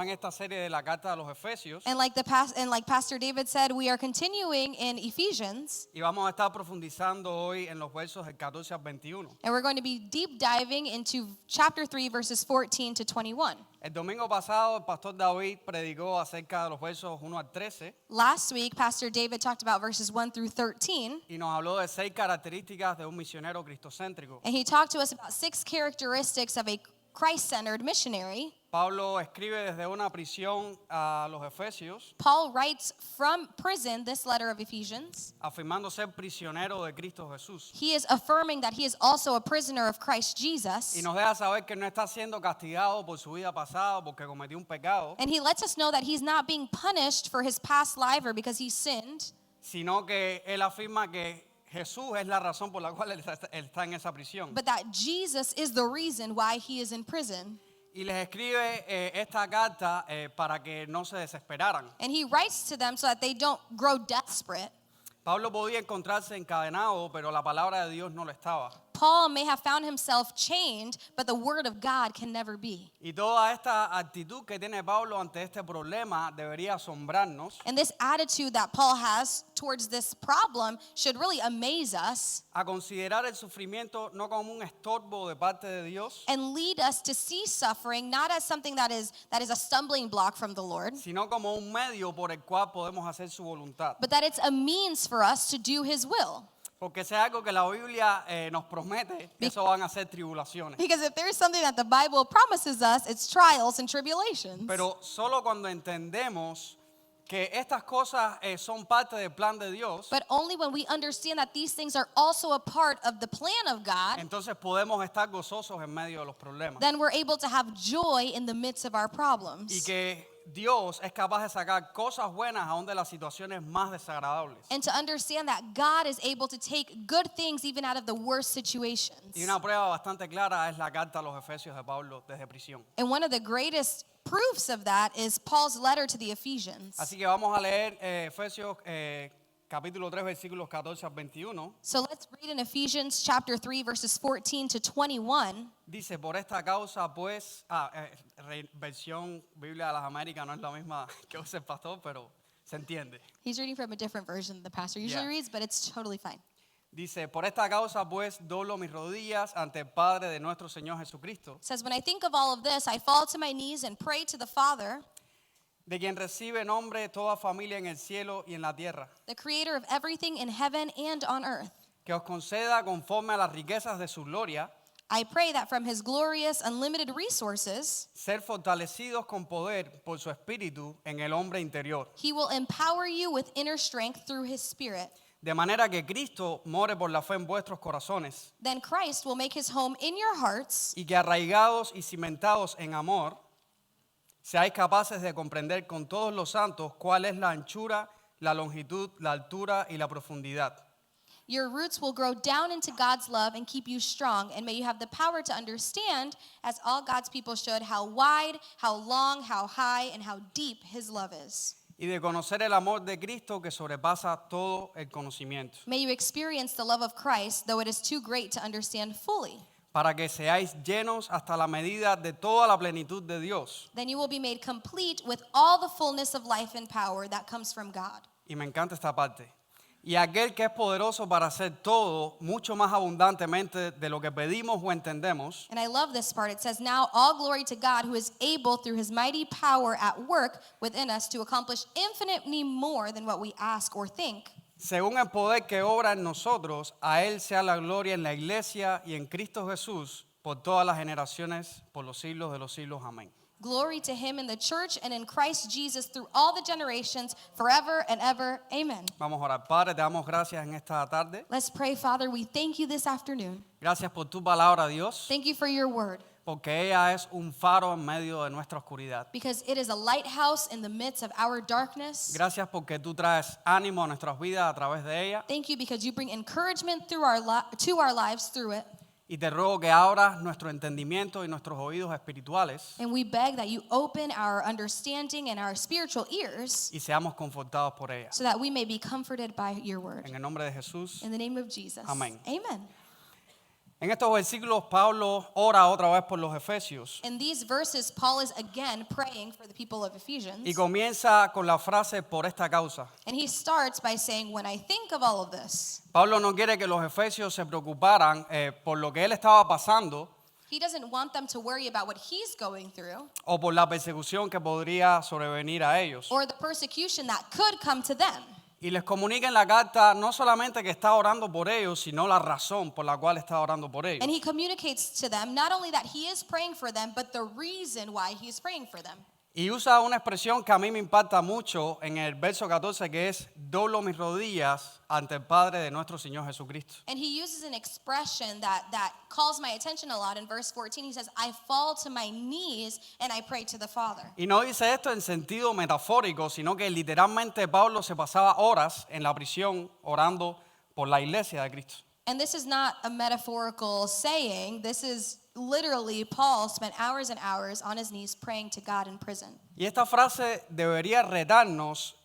En esta serie de la carta de los Efesios, And like Pastor David said, we are continuing in Ephesians, y vamos a estar profundizando hoy en los versos del 14 al 21. and we're going to be deep diving into chapter 3, verses 14 to 21. El domingo pasado el pastor David predicó acerca de los versos 1 al 13 Last week, Pastor David talked about verses 1 through 13, y nos habló de 6 características de un misionero cristocéntrico. and he talked to us about 6 characteristics of a Christ-centered missionary. Pablo escribe desde una prisión a los Efesios, Paul writes from prison this letter of Ephesians. afirmando ser prisionero de Cristo Jesús. He is affirming that he is also a prisoner of Christ Jesus. Y nos deja saber que no está siendo castigado por su vida pasada porque cometió un pecado, And he lets us know that he's not being punished for his past life or because he sinned, sino que él afirma que Jesús es la razón por la cual él está en esa prisión. but that Jesus is the reason why he is in prison. Y les escribe esta carta para que no se desesperaran. And he writes to them so that they don't grow desperate. Pablo podía encontrarse encadenado, pero la palabra de Dios no lo estaba. Paul may have found himself chained, but the word of God can never be. Y toda esta actitud que tiene Pablo ante este problema debería asombrarnos, And this attitude that Paul has towards this problem should really amaze us a considerar el sufrimiento no como un estorbo de parte de Dios, and lead us to see suffering not as something that is a stumbling block from the Lord, sino como un medio por el cual podemos hacer su voluntad. but that it's a means for us to do his will. Porque es algo que la Biblia nos promete, que eso van a ser tribulaciones. Because if there's something that the Bible promises us, it's trials and tribulations. Pero solo cuando entendemos que estas cosas son parte del plan de Dios, But only when we understand that these things are also a part of the plan of God, entonces podemos estar gozosos en medio de los problemas. then we're able to have joy in the midst of our Y problems. que Dios es capaz de sacar cosas buenas aún de las situaciones más desagradables. And to understand that God is able to take good things even out of the worst situations. Y una prueba bastante clara es la carta a los Efesios de Pablo desde prisión. And one of the greatest proofs of that is Paul's letter to the Ephesians. Así que vamos a leer Efesios capítulo 3 versículos 14 al 21. So let's read in Ephesians chapter 3 verses 14 to 21. Dice, por esta causa pues, versión Biblia de las Américas no es la misma que usa el pastor, pero se entiende. He's reading from a different version than the pastor usually Yeah. reads, but it's totally fine. Dice, por esta causa pues doblo mis rodillas ante el Padre de nuestro Señor Jesucristo, It says, when I think of all of this, I fall to my knees and pray to the Father, de quien recibe nombre toda familia en el cielo y en la tierra, the creator of everything in heaven and on earth. que os conceda conforme a las riquezas de su gloria, I pray that from his glorious, unlimited resources, ser fortalecidos con poder por su espíritu en el hombre interior, he will empower you with inner strength through his Spirit. de manera que Cristo more por la fe en vuestros corazones, Then Christ will make his home in your hearts, y que arraigados y cimentados en amor, seáis capaces de comprender con todos los santos cuál es la anchura, la longitud, la altura y la profundidad. your roots will grow down into God's love and keep you strong, and may you have the power to understand, as all God's people should, how wide, how long, how high, and how deep his love is. Y de conocer el amor de Cristo que sobrepasa todo el conocimiento, May you experience the love of Christ, though it is too great to understand fully. para que seáis llenos hasta la medida de toda la plenitud de Dios. Then you will be made complete with all the fullness of life and power that comes from God. Y me encanta esta parte. Y aquel que es poderoso para hacer todo mucho más abundantemente de lo que pedimos o entendemos, And I love this part. It says, now all glory to God who is able through his mighty power at work within us to accomplish infinitely more than what we ask or think. según el poder que obra en nosotros, a Él sea la gloria en la iglesia y en Cristo Jesús por todas las generaciones, por los siglos de los siglos. Amén. Glory to him in the church and in Christ Jesus through all the generations, forever and ever. Amen. Vamos a orar. Padre, te damos gracias en esta tarde. Let's pray, Father. We thank you this afternoon. Gracias por tu palabra, Dios. Thank you for your word. porque ella es un faro en medio de nuestra oscuridad. because it is a lighthouse in the midst of our darkness. Gracias porque tú traes ánimo a nuestras vidas a través de ella. Thank you because you bring encouragement through to our lives through it. Y te ruego que abras nuestro entendimiento y nuestros oídos espirituales And we beg that you open our understanding and our spiritual ears y seamos confortados por ella. so that we may be comforted by your word. En el nombre de Jesús. In the name of Jesus. Amén. Amen. En estos versículos Pablo ora otra vez por los efesios In these verses, Paul is again praying for the people of Ephesians. y comienza con la frase por esta causa. And he starts by saying, when I think of all of this, Pablo no quiere que los efesios se preocuparan por lo que él estaba pasando he doesn't want them to worry about what he's going through o por la persecución que podría sobrevenir a ellos. or the persecution that could come to them. Y les comunica en la carta no solamente que está orando por ellos, sino la razón por la cual está orando por ellos. And he communicates to them not only that he is praying for them, but the reason why he's praying for them. Y usa una expresión que a mí me impacta mucho en el verso 14, que es: doblo mis rodillas ante el Padre de nuestro Señor Jesucristo. And he uses an expression that calls my attention a lot. In verse 14, he says, I fall to my knees and I pray to the Father. Y no dice esto en sentido metafórico, sino que literalmente Pablo se pasaba horas en la prisión orando por la iglesia de Cristo. And this is not a metaphorical saying. This is literally Paul spent hours and hours on his knees praying to God in prison. Y esta frase debería retarnos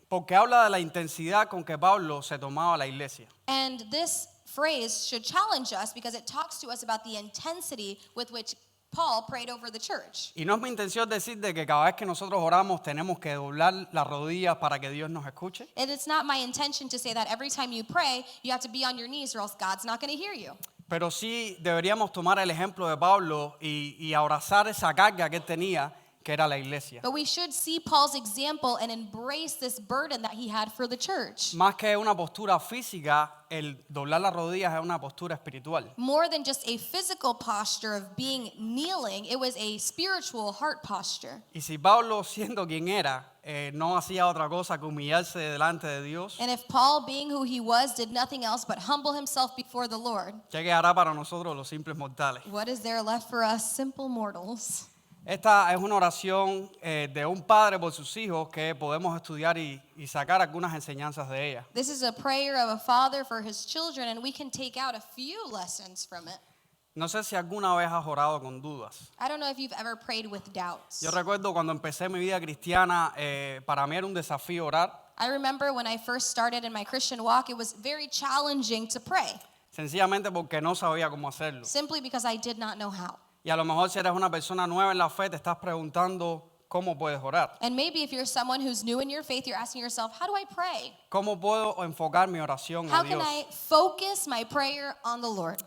porque habla de la intensidad con que Pablo se tomaba la iglesia. And this phrase should challenge us because it talks to us about the intensity with which Paul prayed over the church. Y no es mi intención decir de que cada vez que nosotros oramos tenemos que doblar las rodillas para que Dios nos escuche. And it's not my intention to say that every time you pray, you have to be on your knees or else God's not going to hear you. Pero sí deberíamos tomar el ejemplo de Pablo y abrazar esa carga que él tenía, que era la iglesia. But we should see Paul's example and embrace this burden that he had for the church. Más que una postura física, el doblar las rodillas es una postura espiritual. More than just a physical posture of being kneeling, it was a spiritual heart posture. Y si Pablo, siendo quien era, no hacía otra cosa que humillarse delante de Dios, And if Paul, being who he was, did nothing else but humble himself before the Lord, ¿qué quedará para nosotros los simples mortales? what is there left for us simple mortals? Esta es una oración de un padre por sus hijos que podemos estudiar y sacar algunas enseñanzas de ella. This is a prayer of a father for his children, and we can take out a few lessons from it. No sé si alguna vez has orado con dudas. I don't know if you've ever prayed with doubts. Yo recuerdo cuando empecé mi vida cristiana, para mí era un desafío orar, I remember when I first started in my Christian walk, it was very challenging to pray, sencillamente porque no sabía cómo hacerlo. simply because I did not know how. Y a lo mejor si eres una persona nueva en la fe, te estás preguntando cómo puedes orar. And maybe if you're someone who's new in your faith, you're asking yourself, how do I pray? ¿Cómo puedo enfocar mi oración a How can Dios? I focus my prayer on the Lord?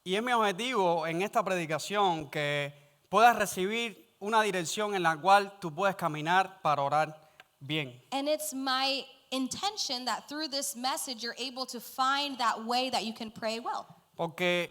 Y es mi objetivo en esta predicación que puedas recibir una dirección en la cual tú puedes caminar para orar bien. And it's my intention that through this message, you're able to find that way that you can pray well. Porque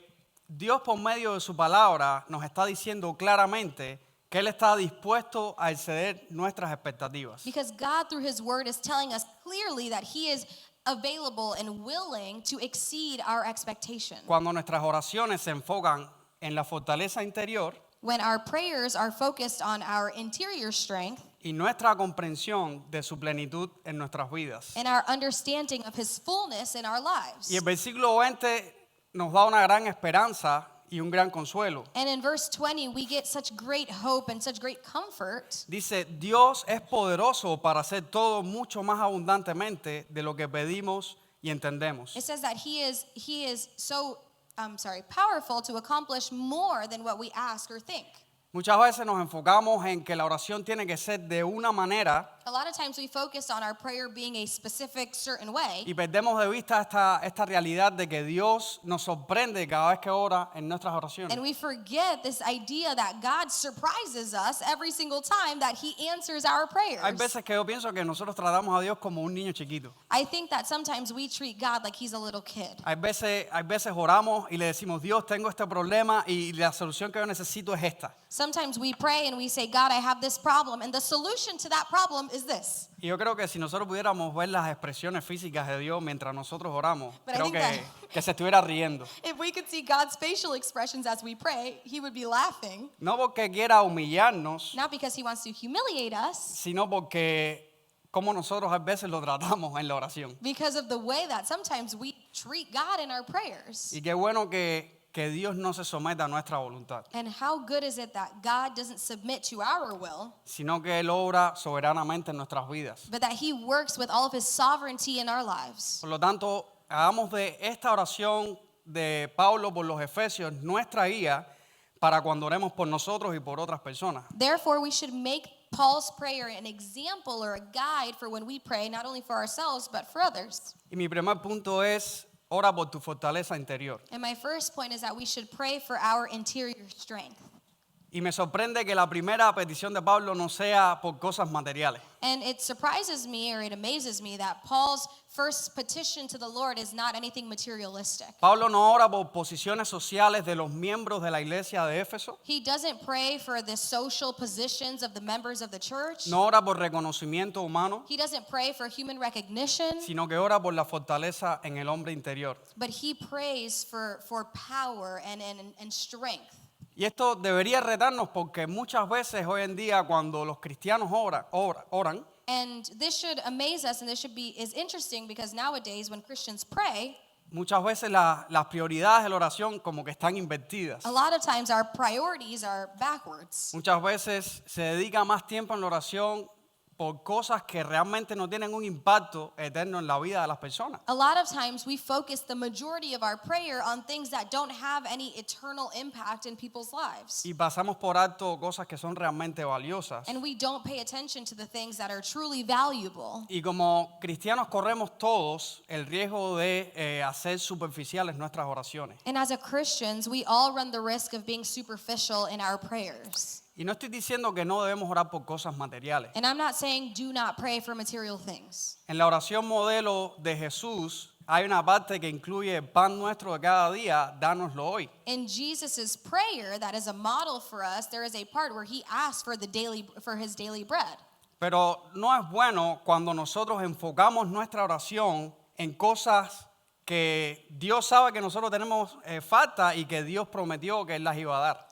Dios por medio de su palabra nos está diciendo claramente que Él está dispuesto a exceder nuestras expectativas. Because God, through his word, is telling us clearly that he is available and willing to exceed our expectation. Cuando nuestras oraciones se enfocan en la fortaleza interior When our prayers are focused on our interior strength y nuestra comprensión de su plenitud en nuestras vidas. and our understanding of his fullness in our lives. Y el versículo 20 nos da una gran esperanza y un gran consuelo. And in verse 20, we get such great hope and such great comfort. Dice, Dios es poderoso para hacer todo mucho más abundantemente de lo que pedimos y entendemos. It says that he is so powerful to accomplish more than what we ask or think. Muchas veces nos enfocamos en que la oración tiene que ser de una manera A lot of times we focus on our prayer being a specific certain way, y perdemos de vista esta realidad de que Dios nos sorprende cada vez que ora en nuestras oraciones. and we forget this idea that God surprises us every single time that he answers our Hay prayers. veces que yo pienso que nosotros tratamos a Dios como un niño chiquito. I think that sometimes we treat God like he's a little kid. Hay veces oramos y le decimos, Dios, tengo este problema y la solución que yo necesito es esta. Sometimes we pray and we say, God, I have this problem, and the solution to that problem is this. Y yo creo que si nosotros pudiéramos ver las expresiones físicas de Dios mientras nosotros oramos, But I creo think que se estuviera riendo. If we could see God's facial expressions as we pray, he would be laughing, No porque quiera humillarnos, not because he wants to humiliate us, sino porque como nosotros a veces lo tratamos en la oración. because of the way that sometimes we treat God in our prayers. Y qué bueno que Dios no se someta a nuestra voluntad, And how good is it that God doesn't submit to our will, sino que Él obra soberanamente en nuestras vidas. but that he works with all of his sovereignty in our lives. Por lo tanto, hagamos de esta oración de Pablo por los Efesios nuestra guía para cuando oremos por nosotros y por otras personas. Therefore, we should make Paul's prayer an example or a guide for when we pray, not only for ourselves, but for others. Y mi primer punto es, ora por tu fortaleza interior. And my first point is that we should pray for our interior strength. Y me sorprende que la primera petición de Pablo no sea por cosas materiales. And it surprises me, or it amazes me, that Paul's first petition to the Lord is not anything materialistic. Pablo no ora por posiciones sociales de los miembros de la iglesia de Éfeso. He doesn't pray for the social positions of the members of the church. No ora por reconocimiento humano, He doesn't pray for human recognition, sino que ora por la fortaleza en el hombre interior. but he prays for power and strength. Y esto debería retarnos porque muchas veces hoy en día cuando los cristianos oran, And this should amaze us, and this is interesting because nowadays when Christians pray, muchas veces las prioridades de la oración como que están invertidas. a lot of times our priorities are backwards. Muchas veces se dedica más tiempo en la oración por cosas que realmente no tienen un impacto eterno en la vida de las personas. A lot of times we focus the majority of our prayer on things that don't have any eternal impact in people's lives. Y pasamos por alto cosas que son realmente valiosas. And we don't pay attention to the things that are truly valuable. Y como cristianos corremos todos el riesgo de hacer superficiales nuestras oraciones. And as a Christians, we all run the risk of being superficial in our prayers. Y no estoy diciendo que no debemos orar por cosas materiales. And I'm not saying do not pray for material things. En la oración modelo de Jesús hay una parte que incluye el pan nuestro de cada día, dánoslo hoy. In Jesus' prayer, that is a model for us, there is a part where he asks for his daily bread. Pero no es bueno cuando nosotros enfocamos nuestra oración en cosas que Dios sabe que nosotros tenemos falta y que Dios prometió que Él las iba a dar.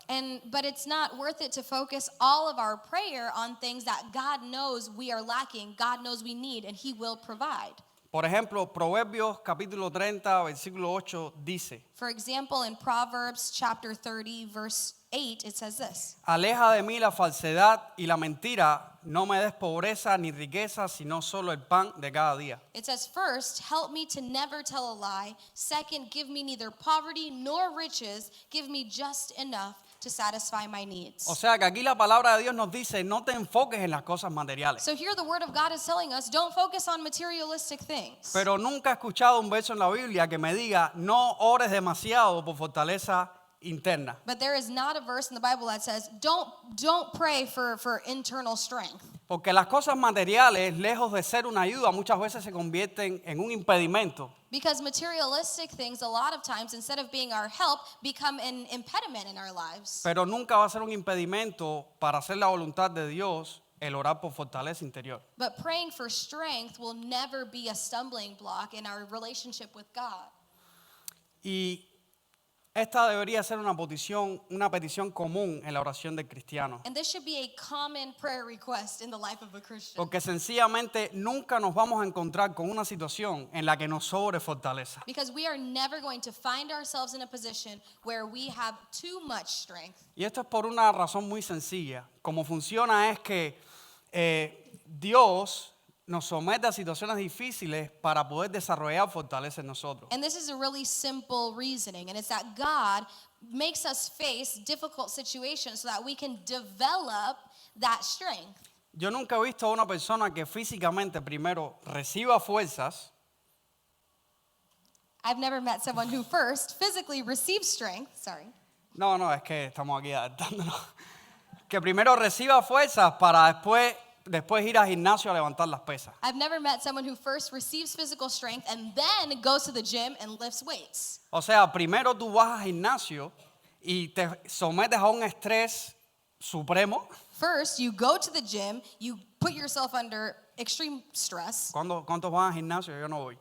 But it's not worth it to focus all of our prayer on things that God knows we are lacking, God knows we need, and he will provide. Por ejemplo, Proverbios capítulo 30, versículo 8 dice: For example, in Proverbs chapter 30, verse 8, it says this: Aleja de mí la falsedad y la mentira, no me des pobreza ni riqueza, sino solo el pan de cada día. It says, first, help me to never tell a lie. Second, give me neither poverty nor riches. Give me just enough to satisfy my needs. O sea que aquí la palabra de Dios nos dice, no te enfoques en las cosas materiales. So here the word of God is telling us, don't focus on materialistic things. Pero nunca he escuchado un verso en la Biblia que me diga, no ores demasiado por fortaleza interna. But there is not a verse in the Bible that says, don't pray for internal strength. Porque las cosas materiales, lejos de ser una ayuda, muchas veces se convierten en un impedimento. Because materialistic things, a lot of times, instead of being our help, become an impediment in our lives. Pero nunca va a ser un impedimento para hacer la voluntad de Dios el orar por fortaleza interior. But praying for strength will never be a stumbling block in our relationship with God. Y esta debería ser una petición común en la oración del cristiano. And this should be a common prayer request in the life of a Christian. Porque sencillamente nunca nos vamos a encontrar con una situación en la que nos sobre fortaleza. Because we are never going to find ourselves in a position where we have too much strength. Y esto es por una razón muy sencilla. Como funciona es que Dios nos somete a situaciones difíciles para poder desarrollar fortaleza en nosotros. And this is a really simple reasoning, and it's that God makes us face difficult situations so that we can develop that strength. Yo nunca he visto a una persona que físicamente primero reciba fuerzas I've never met someone who first physically receives strength, No, es que estamos aquí adaptándonos. Que primero reciba fuerzas para después ir al gimnasio a levantar las pesas. I've never met someone who first receives physical strength and then goes to the gym and lifts weights. O sea, primero tú vas al gimnasio y te sometes a un estrés supremo. First, you go to the gym, you put yourself under extreme stress. ¿Cuántos van al gimnasio? Yo no voy.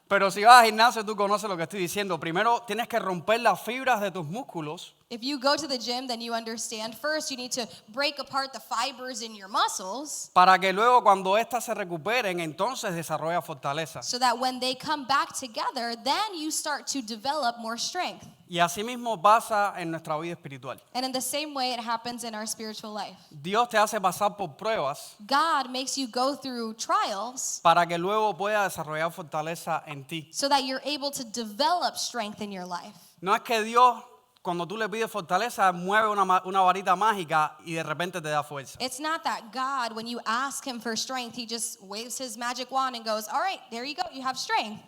Pero si vas al gimnasio, tú conoces lo que estoy diciendo. Primero tienes que romper las fibras de tus músculos If you go to the gym, then you understand. First, you need to break apart the fibers in your muscles para que luego cuando éstas se recuperen, entonces desarrolla fortaleza. so that when they come back together, then you start to develop more strength. Y así mismo pasa en nuestra vida espiritual. And in the same way, it happens in our spiritual life. Dios te hace pasar por pruebas God makes you go through trials para que luego pueda desarrollar fortaleza en ti. so that you're able to develop strength in your life. No es que Dios, cuando tú le pides fortaleza, mueve una varita mágica y de repente te da fuerza. It's not that God, when you ask him for strength, he just waves his magic wand and goes, all right, there you go, you have strength.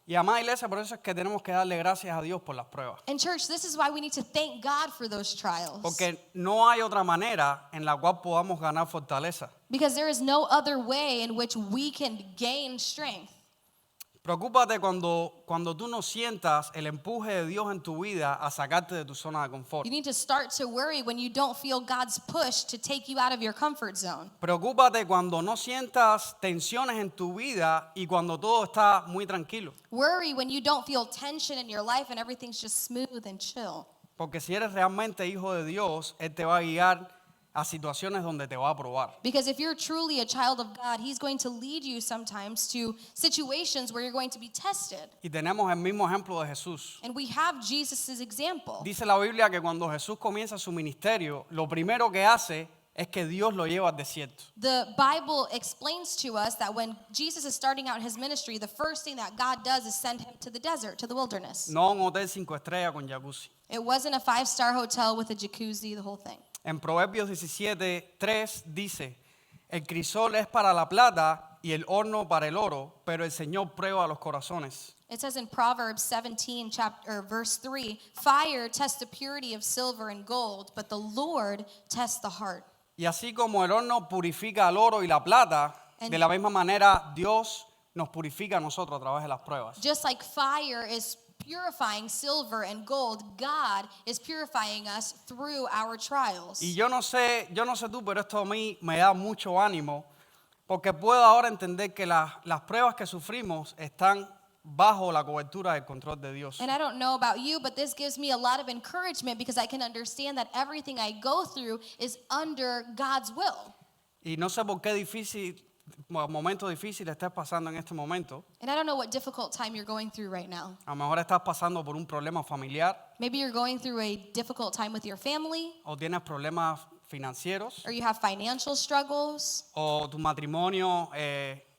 Y amada iglesia, por eso es que tenemos que darle gracias a Dios por las pruebas. And church, this is why we need to thank God for those trials. Porque no hay otra manera en la cual podamos ganar fortaleza. Because there is no other way in which we can gain strength. Preocúpate cuando tú no sientas el empuje de Dios en tu vida a sacarte de tu zona de confort. You need to start to worry when you don't feel God's push to take you out of your comfort zone. Preocúpate cuando no sientas tensiones en tu vida y cuando todo está muy tranquilo. Worry when you don't feel tension in your life and everything's just smooth and chill. Porque si eres realmente hijo de Dios, Él te va a guiar a situaciones donde te va a probar. Because if you're truly a child of God, he's going to lead you sometimes to situations where you're going to be tested. Y tenemos el mismo ejemplo de Jesús. And we have Jesus' example. Dice la Biblia que cuando Jesús comienza su ministerio, lo primero que hace es que Dios lo lleva al desierto. The Bible explains to us that when Jesus is starting out his ministry, the first thing that God does is send him to the desert, to the wilderness. No a un hotel 5 estrellas con jacuzzi. It wasn't a 5-star hotel with a jacuzzi, the whole thing. En Proverbios 17:3 dice, el crisol es para la plata y el horno para el oro, pero el Señor prueba los corazones. It says in Proverbs 17, verse 3, fire tests the purity of silver and gold, but the Lord tests the heart. Y así como el horno purifica el oro y la plata, de la misma manera Dios nos purifica a nosotros a través de las pruebas. Just like fire is purifying silver and gold, God is purifying us through our trials. Y yo no sé tú, pero esto a mí me da mucho ánimo, porque puedo ahora entender que las pruebas que sufrimos están bajo la cobertura del control de Dios. And I don't know about you, but this gives me a lot of encouragement because I can understand that everything I go through is under God's will. Y no sé por qué momento difícil estás pasando en este momento. And I don't know what difficult time you're going through right now. A lo mejor estás pasando por un problema familiar Maybe you're going through a difficult time with your family, o tienes problemas financieros or you have financial struggles, o tu matrimonio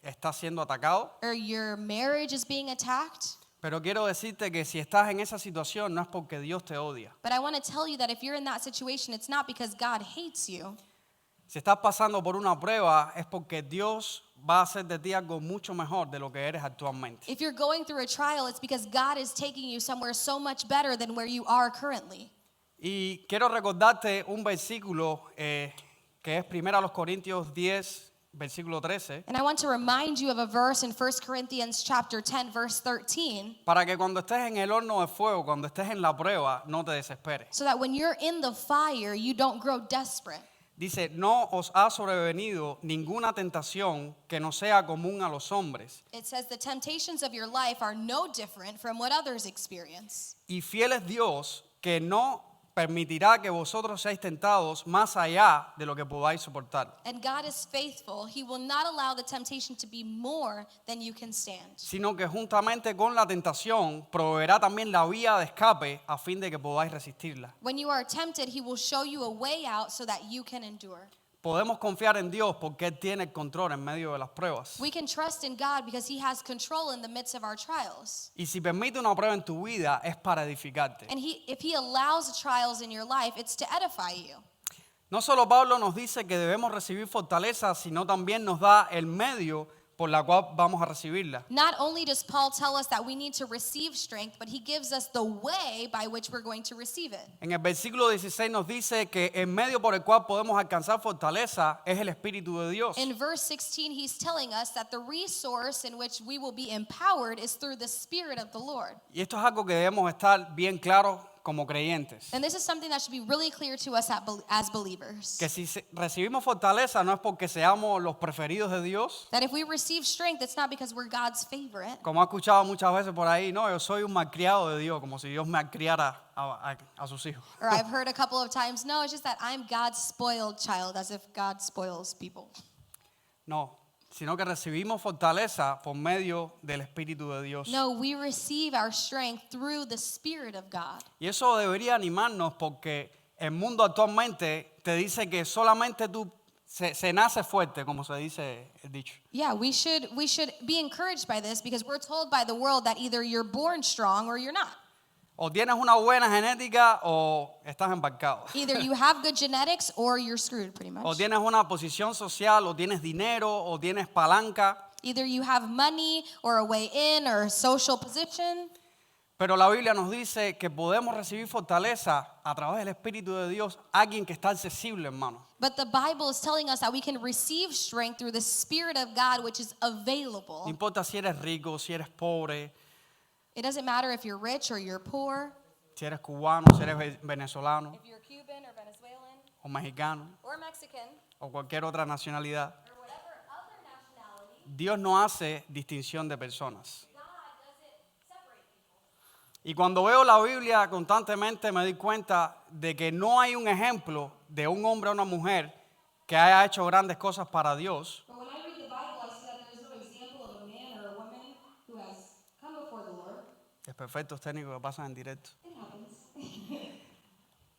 está siendo atacado. or your marriage is being attacked. Pero quiero decirte que si estás en esa situación no es porque Dios te odia. But I want to tell you that if you're in that situation, it's not because God hates you. Si estás pasando por una prueba es porque Dios va a hacer de ti algo mucho mejor de lo que eres actualmente. If you're going through a trial, it's because God is taking you somewhere so much better than where you are currently. Y quiero recordarte un versículo que es 1 Corintios 10, versículo 13, And I want to remind you of a verse in 1 Corinthians chapter 10, verse 13, para que cuando estés en el horno de fuego, cuando estés en la prueba, no te desesperes. so that when you're in the fire, you don't grow desperate. Dice, no os ha sobrevenido ninguna tentación que no sea común a los hombres. It says the temptations of your life are no different from what others experience. Y fiel es Dios que no permitirá que vosotros seáis tentados más allá de lo que podáis soportar, And God is faithful. He will not allow the temptation to be more than you can stand. sino que juntamente con la tentación proveerá también la vía de escape a fin de que podáis resistirla. When you are tempted, He will show you a way out so that you can endure. Podemos confiar en Dios porque Él tiene el control en medio de las pruebas. We can trust in God because He has control in the midst of our trials. Y si permite una prueba en tu vida es para edificarte. And if He allows trials in your life, it's to edify you. No solo Pablo nos dice que debemos recibir fortaleza, sino también nos da el medio por la cual vamos a recibirla. Not only does Paul tell us that we need to receive strength, but he gives us the way by which we're going to receive it. En el versículo 16 nos dice que el medio por el cual podemos alcanzar fortaleza es el Espíritu de Dios. In verse 16, he's telling us that the resource in which we will be empowered is through the Spirit of the Lord. Y esto es algo que debemos estar bien claros como creyentes. And this is something that should be really clear to us as believers. Que si recibimos fortaleza no es porque seamos los preferidos de Dios. That if we receive strength, it's not because we're God's favorite. Como he escuchado muchas veces por ahí, no, yo soy un malcriado de Dios, como si Dios me criara a sus hijos. Or I've heard a couple of times, no, it's just that I'm God's spoiled child, as if God spoils people. No, sino que recibimos fortaleza por medio del Espíritu de Dios. No, we receive our strength through the Spirit of God. Y eso debería animarnos porque el mundo actualmente te dice que solamente tú se nace fuerte, como se dice el dicho. Yeah, we should be encouraged by this because we're told by the world that either you're born strong or you're not. O tienes una buena genética o estás embarcado. Either you have good genetics or you're screwed pretty much. O tienes una posición social, o tienes dinero, o tienes palanca. Either you have money or a way in or a social position. Pero la Biblia nos dice que podemos recibir fortaleza a través del Espíritu de Dios, alguien que está accesible, hermano. But the Bible is telling us that we can receive strength through the Spirit of God, which is No available. importa si eres rico, si eres pobre, It doesn't matter if you're rich or you're poor, si eres cubano, si eres venezolano, if you're Cuban or Venezuelan o mexicano, or Mexican o cualquier otra nacionalidad. or whatever other nationality. Dios no hace distinción de personas. God doesn't separate people. Y cuando veo la Biblia constantemente me doy cuenta de que no hay un ejemplo de un hombre o una mujer que haya hecho grandes cosas para Dios, But when I read the Bible, I see that there's no example of a man or a woman who has come before the Lord. desperfectos técnicos que pasan en directo. It happens.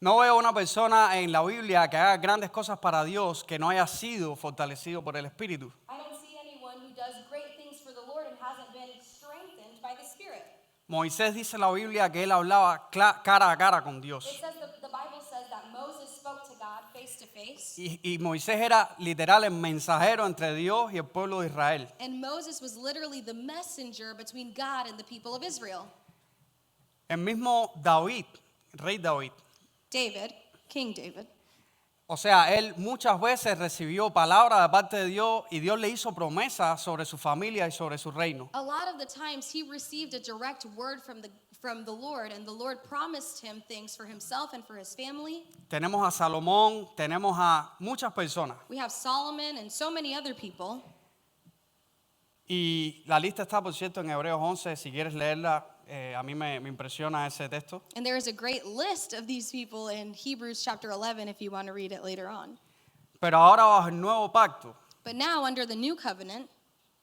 No veo una persona en la Biblia que haga grandes cosas para Dios que no haya sido fortalecido por el Espíritu. I don't see anyone who does great things for the Lord and hasn't been strengthened by the Spirit. Moisés dice en la Biblia que él hablaba cara a cara con It Dios. says the Bible says that Moses spoke to God face to face. Y Moisés era literal el mensajero entre Dios y el pueblo de Israel. And Moses was literally the messenger between God and the people of Israel. El mismo David, rey David, David, King David. o sea, él muchas veces recibió palabras de parte de Dios y Dios le hizo promesas sobre su familia y sobre su reino. A lot of the times he received a direct word from the Lord, and the Lord promised him things for himself and for his family. Tenemos a Salomón, tenemos a muchas personas. We have Solomon and so many other people. Y la lista está, por cierto, en Hebreos 11, si quieres leerla, a mí me impresiona ese texto. And there is a great list of these people in Hebrews chapter 11 if you want to read it later on. Pero ahora bajo el nuevo pacto, But now under the new covenant,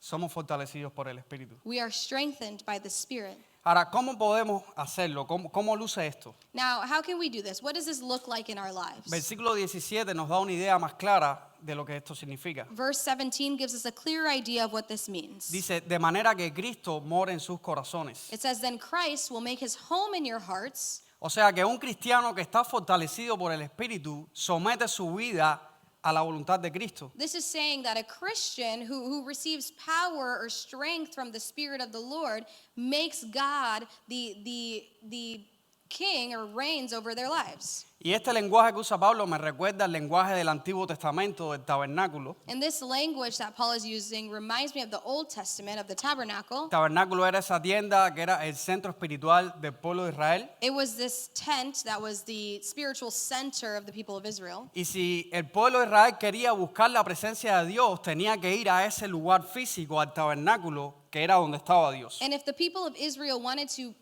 somos fortalecidos por el Espíritu. we are strengthened by the Spirit. Ahora, ¿cómo podemos hacerlo? ¿Cómo luce esto? Now, how can we do this? What does this look like in our lives? Versículo 17 nos da una idea más clara de lo que esto significa. Verse 17 gives us a clear idea of what this means. Dice, de manera que Cristo mora en sus corazones. It says, then Christ will make his home in your hearts. O sea que un cristiano que está fortalecido por el Espíritu somete su vida a la voluntad de Cristo. This is saying that a Christian who receives power or strength from the Spirit of the Lord makes God the king or reigns over their lives. Y este lenguaje que usa Pablo me recuerda el lenguaje del Antiguo Testamento, del tabernáculo. And this language that Paul is using reminds me of the Old Testament, of the tabernacle. El tabernáculo era esa tienda que era el centro espiritual del pueblo de Israel. It was this tent that was the spiritual center of the people of Israel. Y si el pueblo de Israel quería buscar la presencia de Dios, tenía que ir a ese lugar físico, al tabernáculo, que era donde estaba Dios. And if the people of Israel wanted to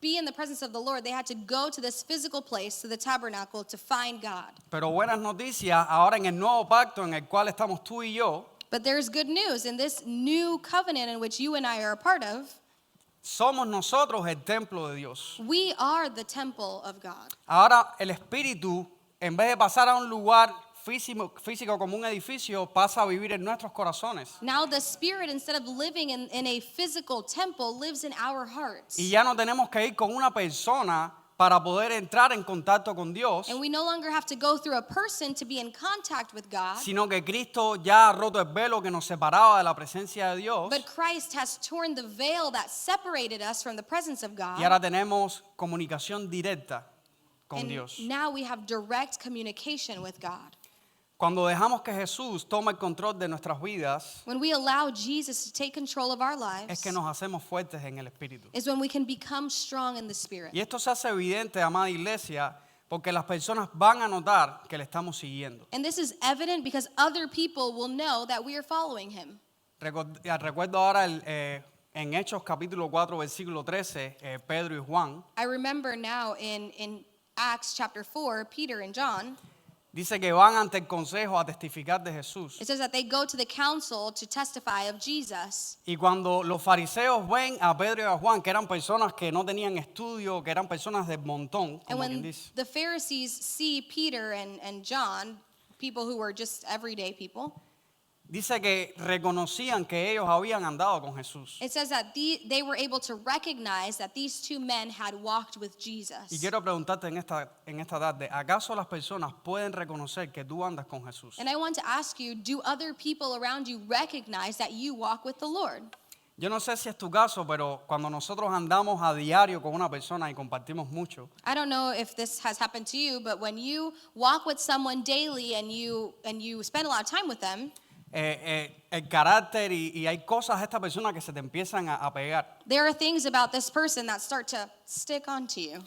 be in the presence of the Lord, they had to go to this physical place, to the tabernacle, to find God. Pero buenas noticias, ahora en el nuevo pacto en el cual estamos tú y yo, But there's good news. In this new covenant in which you and I are a part of, somos nosotros el templo de Dios. we are the temple of God. Ahora el Espíritu, en vez de pasar a un lugar físico como un edificio, pasa a vivir en nuestros corazones. Now the Spirit, instead of living in a physical temple, lives in our hearts. Y ya no tenemos que ir con una persona para poder entrar en contacto con Dios, And we no longer have to go through a person to be in contact with God, sino que Cristo ya ha roto el velo que nos separaba de la presencia de Dios. but Christ has torn the veil that separated us from the presence of God. Y ahora tenemos comunicación directa con And Dios. now we have direct communication with God. Cuando dejamos que Jesús tome el control de nuestras vidas, when we allow Jesus to take control of our es lives, que nos hacemos fuertes en el Espíritu. is when we can become strong in the Spirit. Y esto se hace evidente, amada iglesia, porque las personas van a notar que le estamos siguiendo. And this is evident because other people will know that we are following him. Recuerdo ahora en Hechos capítulo 4, versículo 13, Pedro y Juan, I remember now in Acts chapter 4, Peter and John, dice que van ante el consejo a testificar de Jesús. it says that they go to the council to testify of Jesus. Y cuando los fariseos ven a Pedro y a Juan, que eran personas que no tenían estudio, que eran personas del montón, And como quien when dice, the Pharisees see Peter and John, people who were just everyday people, dice que reconocían que ellos habían andado con Jesús. it says that they were able to recognize that these two men had walked with Y Jesus. quiero preguntarte en esta tarde, ¿acaso las personas pueden reconocer que tú andas con Jesús? And I want to ask you, do other people around you recognize that you walk with the Lord? Yo no sé si es tu caso, pero cuando nosotros andamos a diario con una persona y compartimos mucho, I don't know if this has happened to you, but when you walk with someone daily and you spend a lot of time with them, el carácter y hay cosas de esta persona que se te empiezan a pegar. there are things about this person that start to stick onto you.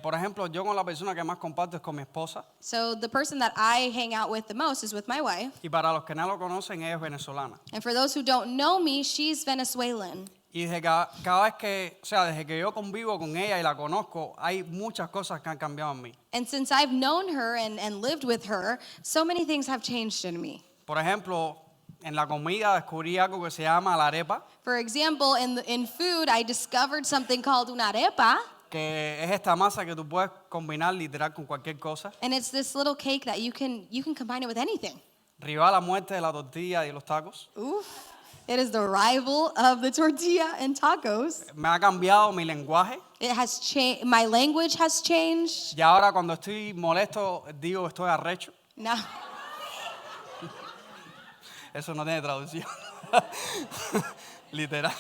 Por ejemplo, yo con la persona que más comparto es con mi esposa. So the person that I hang out with the most is with my wife. Y para los que no lo conocen, ella es venezolana. And for those who don't know me, she's Venezuelan. Y cada vez que, o sea, desde que yo convivo con ella y la conozco, hay muchas cosas que han cambiado en mí. And since I've known her and lived with her, so many things have changed in me. Por ejemplo, en la comida descubrí algo que se llama la arepa, For example, in food, I discovered something called una arepa, que es esta masa que tú puedes combinar literal con cualquier cosa. and it's this little cake that you can combine it with anything. Rival a muerte de la tortilla y los tacos. Oof. It is the rival of the tortilla and tacos. Me ha cambiado mi lenguaje. It has changed. My language has changed. Y ahora cuando estoy molesto, digo estoy arrecho. Now, Eso no tiene traducción. Literal.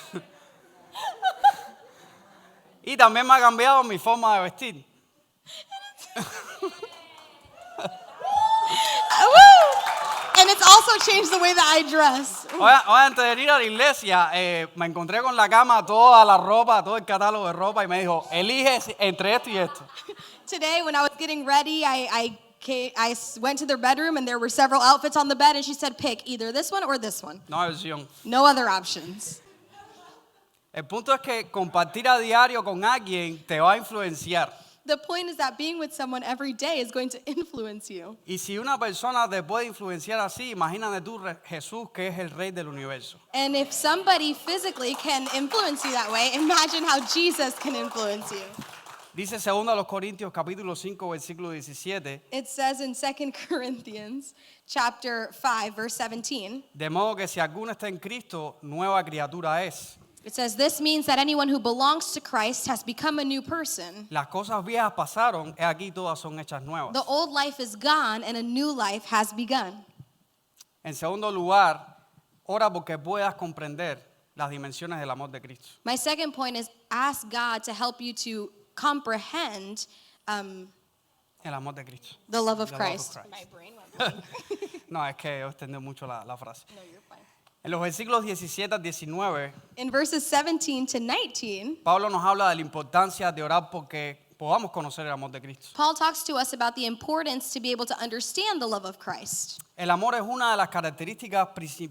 Y también me ha cambiado mi forma de vestir. and it's also changed the way that I dress. Hoy antes de ir a la iglesia, me encontré con la cama toda la ropa, todo el catálogo de ropa y me dijo, elige entre esto y esto. Today, when I was getting ready, I went to their bedroom and there were several outfits on the bed, and she said, pick either this one or this one. No hay opción. No other options. El punto es que compartir a diario con alguien te va a influenciar. The point is that being with someone every day is going to influence you. Y si una persona te puede influenciar así, imagínate tú Jesús, que es el rey del universo. And if somebody physically can influence you that way, imagine how Jesus can influence you. Dice 2 Corintios capítulo 5 versículo 17, It says in 2 Corinthians chapter 5, verse 17, de modo que si alguno está en Cristo, nueva criatura es. it says, this means that anyone who belongs to Christ has become a new person. Las cosas viejas pasaron, he aquí todas son hechas nuevas. The old life is gone and a new life has begun. En segundo lugar, ora porque puedas comprender las dimensiones del amor de Cristo. My second point is ask God to help you to comprehend El amor de Cristo. the love of The Christ. love of My brain went blank. No, es que yo extendí mucho la frase. No, you're fine. En los versículos 17 al 19, In verses 17 to 19, Pablo nos habla de la importancia de orar porque podamos conocer el amor de Cristo. Paul talks to us about the importance to be able to understand the love of Christ. El amor es una de las características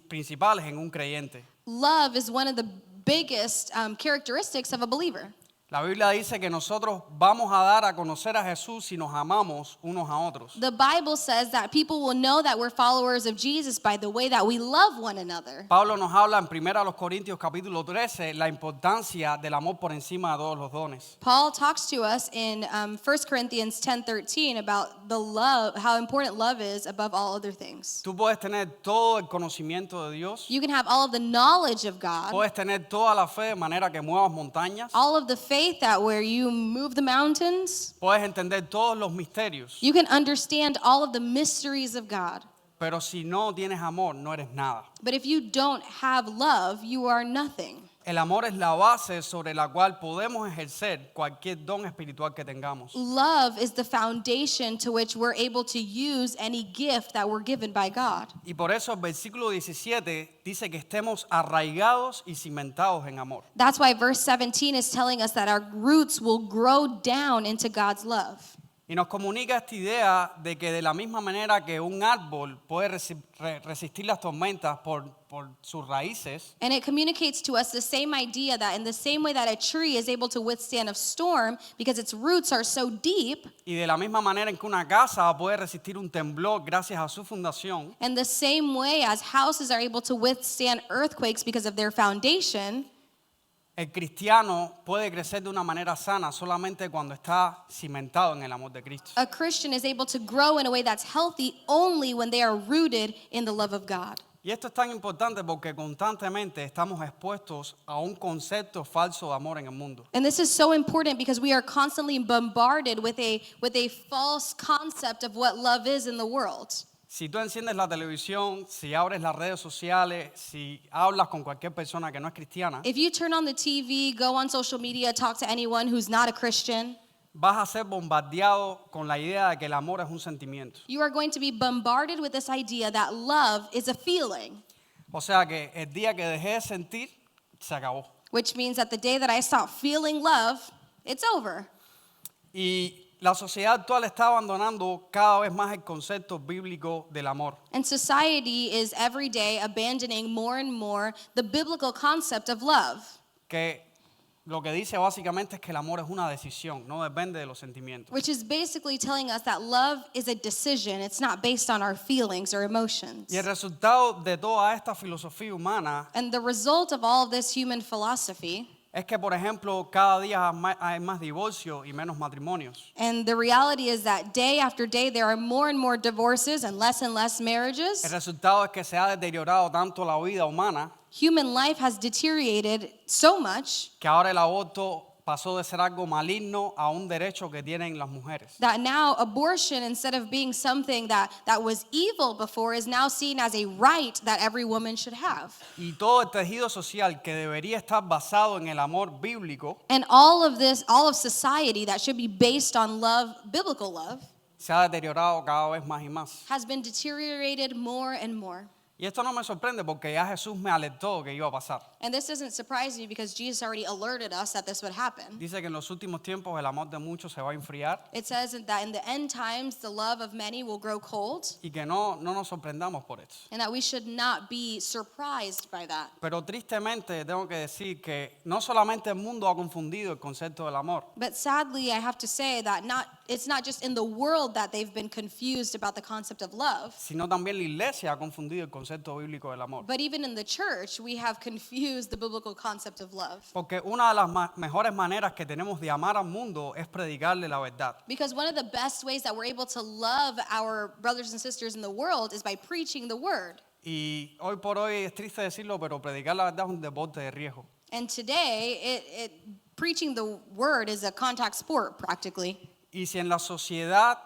principales en un creyente. Love is one of the biggest characteristics of a believer. La Biblia dice que nosotros vamos a dar a conocer a Jesús si nos amamos unos a otros. The Bible says that people will know that we're followers of Jesus by the way that we love one another. Pablo nos habla en 1 Corintios capítulo 13 la importancia del amor por encima de todos los dones. Paul talks to us in 1 Corinthians 10:13 about the love, how important love is above all other things. Tú puedes tener todo el conocimiento de Dios, You can have all of the knowledge of God, puedes tener toda la fe de manera que muevas montañas, all of the faith that where you move the mountains. puedes entender todos los misterios, You can understand all of the mysteries of God. pero si no tienes amor, no eres nada. But if you don't have love, you are nothing. El amor es la base sobre la cual podemos ejercer cualquier don espiritual que tengamos. Love is the foundation to which we're able to use any gift that we're given by God. Y por eso el versículo 17 dice que estemos arraigados y cimentados en amor. That's why verse 17 is telling us that our roots will grow down into God's love. Y nos comunica esta idea de que de la misma manera que un árbol puede resistir las tormentas por sus raíces, And it communicates to us the same idea that in the same way that a tree is able to withstand a storm because its roots are so deep, y de la misma manera en que una casa puede resistir un temblor gracias a su fundación, and the same way as houses are able to withstand earthquakes because of their foundation, el cristiano puede crecer de una manera sana solamente cuando está cimentado en el amor de Cristo. a Christian is able to grow in a way that's healthy only when they are rooted in the love of God. Y esto es tan importante porque constantemente estamos expuestos a un concepto falso de amor en el mundo. And this is so important because we are constantly bombarded with a false concept of what love is in the world. Si tú enciendes la televisión, si abres las redes sociales, si hablas con cualquier persona que no es cristiana, If you turn on the TV, go on social media, talk to anyone who's not a Christian, vas a ser bombardeado con la idea de que el amor es un sentimiento. you are going to be bombarded with this idea that love is a feeling, O sea que el día que dejé de sentir, se acabó. which means that the day that I stop feeling love, it's over. Y la sociedad actual está abandonando cada vez más el concepto bíblico del amor. And society is every day abandoning more and more the biblical concept of love, Que lo que dice básicamente es que el amor es una decisión, no depende de los sentimientos. which is basically telling us that love is a decision. It's not based on our feelings or emotions. Y el resultado de toda esta filosofía humana And the result of all of this human philosophy, es que, por ejemplo, cada día hay más divorcios y menos matrimonios. and the reality is that day after day there are more and more divorces and less El marriages. resultado es que se ha deteriorado tanto la vida humana Human life has deteriorated so much que ahora el aborto pasó de ser algo maligno a un derecho que tienen las mujeres. that now abortion, instead of being something that was evil before, is now seen as a right that every woman should have. Y todo el tejido social que debería estar basado en el amor bíblico And all of society that should be based on love, biblical love, se ha deteriorado cada vez más y más. has been deteriorated more and more. Y esto no me sorprende porque ya Jesús me alertó que iba a pasar. And this doesn't surprise me because Jesus already alerted us that this would happen. Dice que en los últimos tiempos el amor de muchos se va a enfriar It says that in the end times, the love of many will grow cold, y que no nos sorprendamos por eso. and that we should not be surprised by that. Pero tristemente tengo que decir que no solamente el mundo ha confundido el concepto del amor, But sadly, I have to say that it's not just in the world that they've been confused about the concept of love, sino también la iglesia ha confundido el concepto bíblico del amor. but even in the church, we have confused the biblical concept of love. Porque una de las mejores maneras que tenemos de amar al mundo es predicarle la verdad. Because one of the best ways that we're able to love our brothers and sisters in the world is by preaching the word. Y hoy por hoy es triste decirlo, pero predicar la verdad es un deporte de riesgo. And today, preaching the word is a contact sport practically. Y si en la sociedad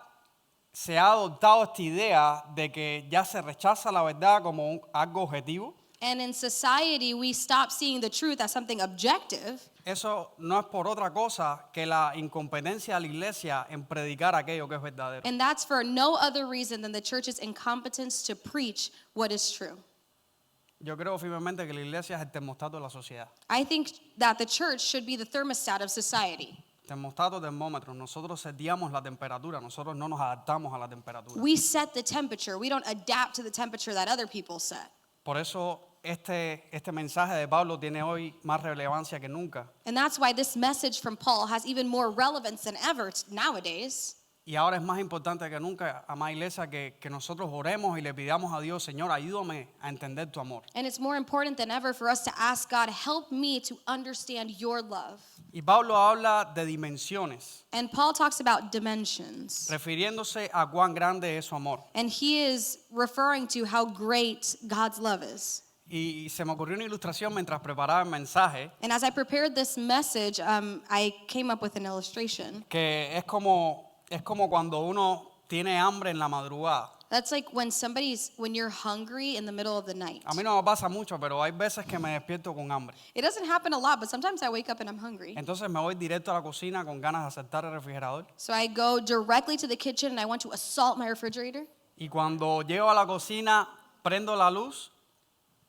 se ha adoptado esta idea de que ya se rechaza la verdad como algo objetivo, And in society, we stop seeing the truth as something objective. eso no es por otra cosa que la incompetencia de la iglesia en predicar aquello que es verdadero. And that's for no other reason than the church's incompetence to preach what is true. Yo creo firmemente que la iglesia es el termostato de la sociedad. I think that the church should be the thermostat of society. Termostato, termómetro. Nosotros seteamos la temperatura, nosotros no nos adaptamos a la temperatura. We set the temperature. We don't adapt to the temperature that other people set. Por eso este mensaje de Pablo tiene hoy más relevancia que nunca. And that's why this message from Paul has even more relevance than ever nowadays. Y ahora es más importante que nunca, amada iglesia, que nosotros oremos y le pidamos a Dios, Señor, ayúdame a entender tu amor. And it's more important than ever for us to ask God, help me to understand your love. Y Pablo habla de dimensiones, And Paul talks about dimensions. refiriéndose a cuán grande es su amor. And he is referring to how great God's love is. Y se me ocurrió una ilustración mientras preparaba el mensaje, And as I prepared this message, I came up with an illustration. que es como cuando uno tiene hambre en la madrugada That's like when you're hungry in the middle of the night. A mí no me pasa mucho, pero hay veces que me despierto con hambre. It doesn't happen a lot, but sometimes I wake up and I'm hungry. Entonces me voy directo a la cocina con ganas de asaltar el refrigerador. So I go directly to the kitchen and I want to assault my refrigerator. Y cuando llego a la cocina, prendo la luz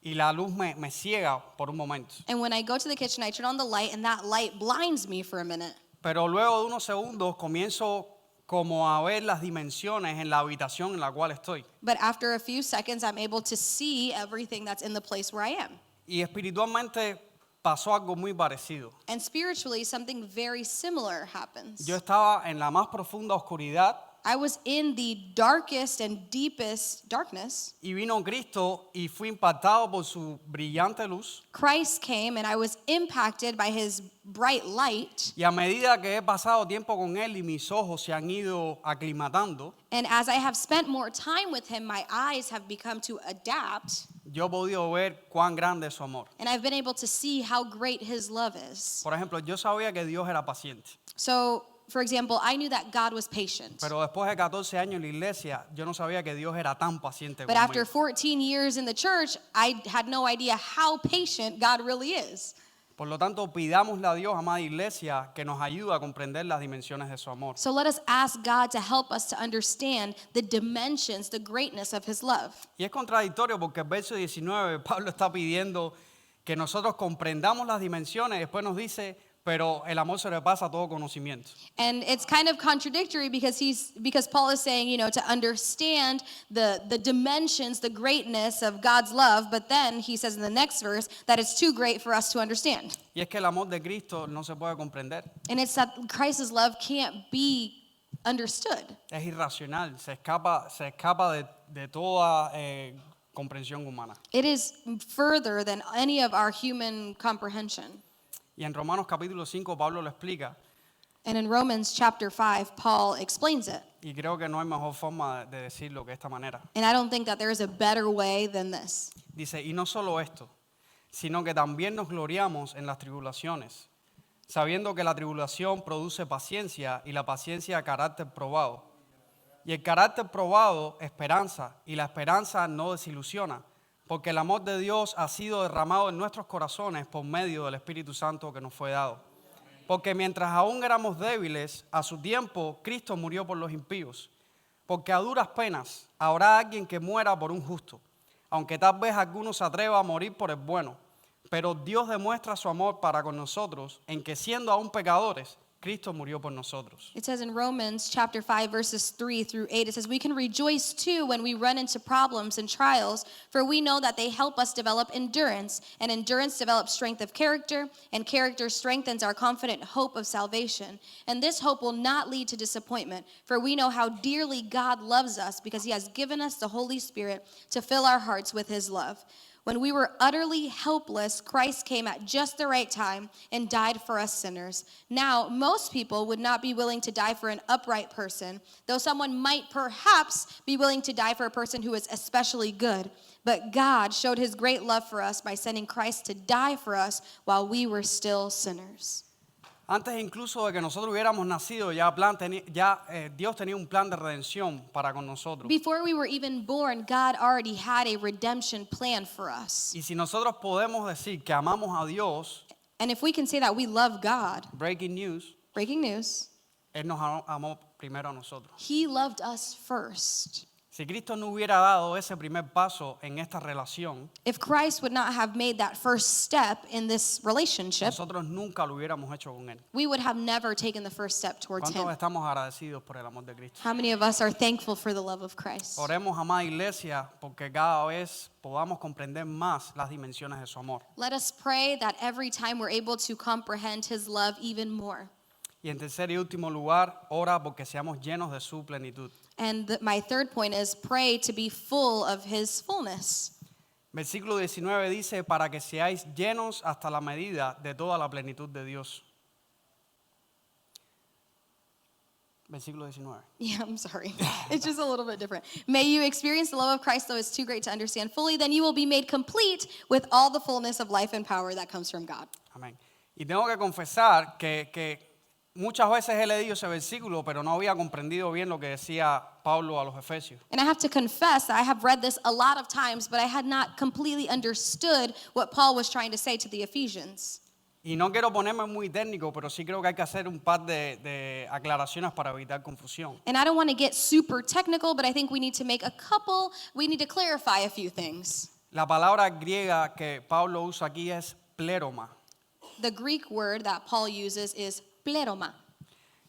y la luz me ciega por un momento. And when I go to the kitchen, I turn on the light and that light blinds me for a minute. Pero luego de unos segundos comienzo como a ver las dimensiones en la habitación en la cual estoy. But after a few seconds, I'm able to see everything that's in the place where I am. Y espiritualmente pasó algo muy parecido. And spiritually, something very similar happens. Yo estaba en la más profunda oscuridad I was in the darkest and deepest darkness. y vino Cristo y fui impactado por su brillante luz. Christ came and I was impacted by his bright light. Y a medida que he pasado tiempo con Él y mis ojos se han ido aclimatando, And as I have spent more time with him, my eyes have become to adapt. yo he podido ver cuán grande es su amor. And I've been able to see how great his love is. Por ejemplo, yo sabía que Dios era paciente, So, for example, I knew that God was patient. pero después de 14 años en la iglesia, yo no sabía que Dios era tan paciente But after conmigo. 14 years in the church, I had no idea how patient God really is. Por lo tanto, pidámosle a Dios, amada iglesia, que nos ayude a comprender las dimensiones de su amor. So let us ask God to help us to understand the dimensions, the greatness of his love. Y es contradictorio porque el verso 19, Pablo está pidiendo que nosotros comprendamos las dimensiones, después nos dice, pero el amor sobrepasa todo conocimiento. And it's kind of contradictory because Paul is saying, to understand the dimensions, the greatness of God's love, but then he says in the next verse that it's too great for us to understand. Y es que el amor de Cristo no se puede comprender, And it's that Christ's love can't be understood. es irracional, se escapa de toda comprensión humana. It is further than any of our human comprehension. Y en Romanos capítulo 5 Pablo lo explica, And in Romans chapter 5, Paul explains it. y creo que no hay mejor forma de decirlo que de esta manera. And I don't think that there is a better way than this. Dice, y no solo esto, sino que también nos gloriamos en las tribulaciones, sabiendo que la tribulación produce paciencia y la paciencia carácter probado. Y el carácter probado, esperanza, y la esperanza no desilusiona, porque el amor de Dios ha sido derramado en nuestros corazones por medio del Espíritu Santo que nos fue dado. Porque mientras aún éramos débiles, a su tiempo Cristo murió por los impíos. Porque a duras penas habrá alguien que muera por un justo, aunque tal vez alguno se atreva a morir por el bueno. Pero Dios demuestra su amor para con nosotros en que siendo aún pecadores, Cristo murió por nosotros. It says in Romans chapter 5 verses 3 through 8, it says, "We can rejoice too when we run into problems and trials, for we know that they help us develop endurance, and endurance develops strength of character, and character strengthens our confident hope of salvation. And this hope will not lead to disappointment, for we know how dearly God loves us because he has given us the Holy Spirit to fill our hearts with his love. When we were utterly helpless, Christ came at just the right time and died for us sinners. Now, most people would not be willing to die for an upright person, though someone might perhaps be willing to die for a person who is especially good. But God showed his great love for us by sending Christ to die for us while we were still sinners." Antes incluso de que nosotros hubiéramos nacido, Dios tenía un plan de redención para con nosotros. Before we were even born, God already had a redemption plan for us. Y si nosotros podemos decir que amamos a Dios, And if we can say that we love God, breaking news, breaking news, Él nos amó primero a nosotros. he loved us first. Si Cristo no hubiera dado ese primer paso en esta relación, If Christ would not have made that first step in this relationship, nosotros nunca lo hubiéramos hecho con Él. we would have never taken the first step towards ¿Cuántos him. estamos agradecidos por el amor de Cristo? How many of us are thankful for the love of Christ? Oremos, amada iglesia, porque cada vez podamos comprender más las dimensiones de su amor. Let us pray that every time we're able to comprehend his love even more. Y en tercer y último lugar, ora porque seamos llenos de su plenitud. And my third point is pray to be full of his fullness. Versículo 19 dice, para que seáis llenos hasta la medida de toda la plenitud de Dios. Versículo 19. Yeah, I'm sorry. It's just a little bit different. May you experience the love of Christ, though it's too great to understand fully, then you will be made complete with all the fullness of life and power that comes from God. Amén. Y tengo que confesar que muchas veces he leído ese versículo, pero no había comprendido bien lo que decía Pablo a los Efesios. And I have to confess that I have read this a lot of times, but I had not completely understood what Paul was trying to say to the Ephesians. Y no quiero ponerme muy técnico, pero sí creo que hay que hacer un par de aclaraciones para evitar confusión. And I don't want to get super technical, but I think we need to clarify a few things. La palabra griega que Pablo usa aquí es pleroma. The Greek word that Paul uses is pleroma.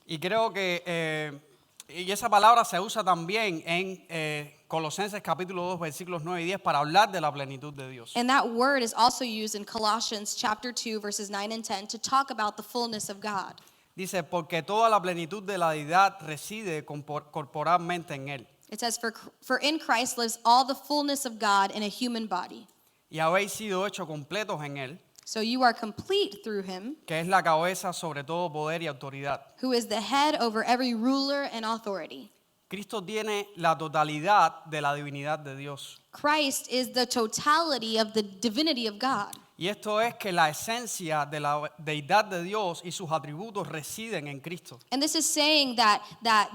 Y creo que y esa palabra se usa también en Colosenses capítulo 2 versículos 9 y 10 para hablar de la plenitud de Dios. And that word is also used in Colossians chapter 2 verses 9 and 10 to talk about the fullness of God. Dice, porque toda la plenitud de la deidad reside corporalmente en él. It says, for in Christ lives all the fullness of God in a human body. Y habéis sido hechos completos en él, So you are complete through him, que es la cabeza sobre todo poder y autoridad. who is the head over every ruler and authority. Cristo tiene la totalidad de la divinidad de Dios. Christ is the totality of the divinity of God. Y esto es que la esencia de la deidad de Dios y sus atributos residen en Cristo. And this is saying that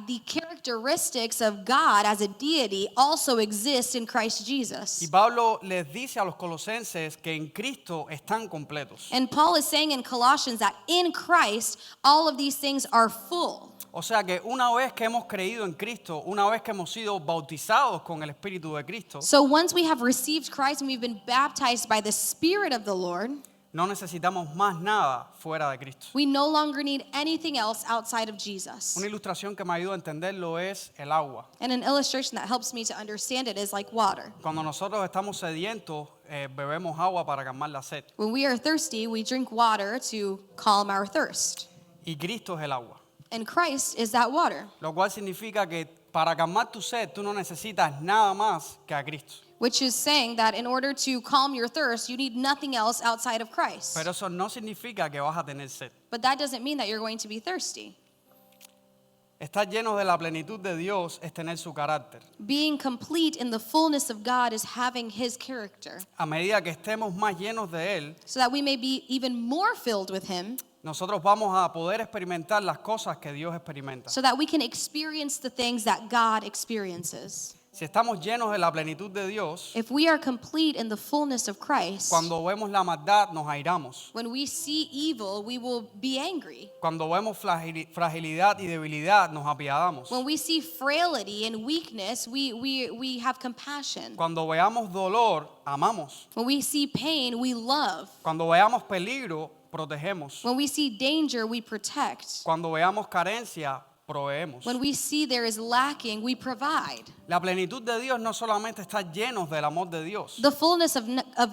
the characteristics of God as a deity also exist in Christ Y Jesus. Pablo les dice a los colosenses que en Cristo están completos. And Paul is saying in Colossians that in Christ all of these things are full. O sea que una vez que hemos creído en Cristo, una vez que hemos sido bautizados con el Espíritu de Cristo, So once we have received Christ and we've been baptized by the Spirit of the Lord, no necesitamos más nada fuera de Cristo. we no longer need anything else outside of Jesus. Una ilustración que me ayuda a entenderlo es el agua. And an illustration that helps me to understand it is like water. Cuando nosotros estamos sedientos, bebemos agua para calmar la sed. When we are thirsty, we drink water to calm our thirst. Y Cristo es el agua. And Christ is that water, Lo cual significa que para calmar tu sed, tú no necesitas nada más que a Cristo. which is saying that in order to calm your thirst, you need nothing else outside of Christ. Pero eso no significa que vas a tener sed. But that doesn't mean that you're going to be thirsty. Estar llenos de la plenitud de Dios es tener su carácter. Being complete in the fullness of God is having His character, A medida que estemos más llenos de Él, so that we may be even more filled with Him, nosotros vamos a poder experimentar las cosas que Dios experimenta. so that we can experience the things that God experiences. Si estamos llenos de la plenitud de Dios, If we are complete in the fullness of Christ, cuando vemos la maldad nos airamos. when we see evil, we will be angry. Cuando vemos fragilidad y debilidad nos apiadamos. When we see frailty and weakness, we have compassion. Cuando veamos dolor, amamos. When we see pain, we love. Cuando veamos peligro, protegemos. When we see danger, we protect. Cuando veamos carencia, proveemos. When we see there is lacking, we provide. La plenitud de Dios no solamente está llenos del amor de Dios, The fullness of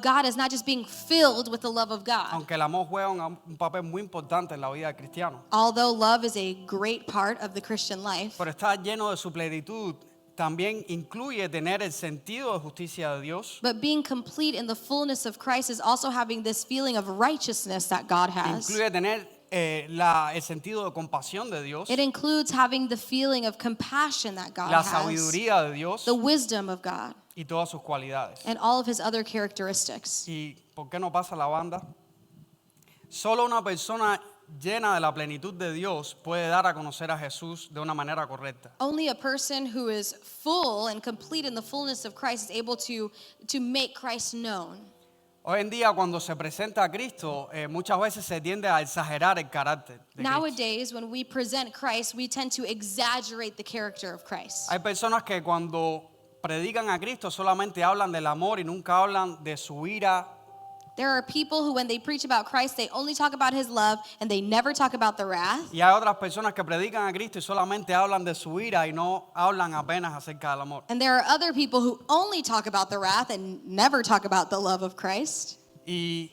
God is not just being filled with the love of God. aunque el amor juega un papel muy importante en la vida del cristiano, Although love is a great part of the Christian life, pero estar lleno de su plenitud también incluye tener el sentido de justicia de Dios, but being complete in the fullness of Christ is also having this feeling of righteousness that God has. incluye tener el sentido de compasión de Dios, It includes having the feeling of compassion that God la has, sabiduría de Dios the wisdom of God, y todas sus cualidades. and all of His other characteristics. ¿Y por qué no pasa la banda? Solo una persona llena de la plenitud de Dios puede dar a conocer a Jesús de una manera correcta. Only a person who is full and complete in the fullness of Christ is able to make Christ known. Hoy en día cuando se presenta a Cristo, muchas veces se tiende a exagerar el carácter de Cristo. Nowadays, when we present Christ, we tend to exaggerate the character of Christ. Hay personas que cuando predican a Cristo solamente hablan del amor y nunca hablan de su ira. There are people who, when they preach about Christ, they only talk about His love and they never talk about the wrath. Y hay otras personas que predican a Cristo y solamente hablan de su ira y no hablan apenas acerca del amor. And there are other people who only talk about the wrath and never talk about the love of Christ. Y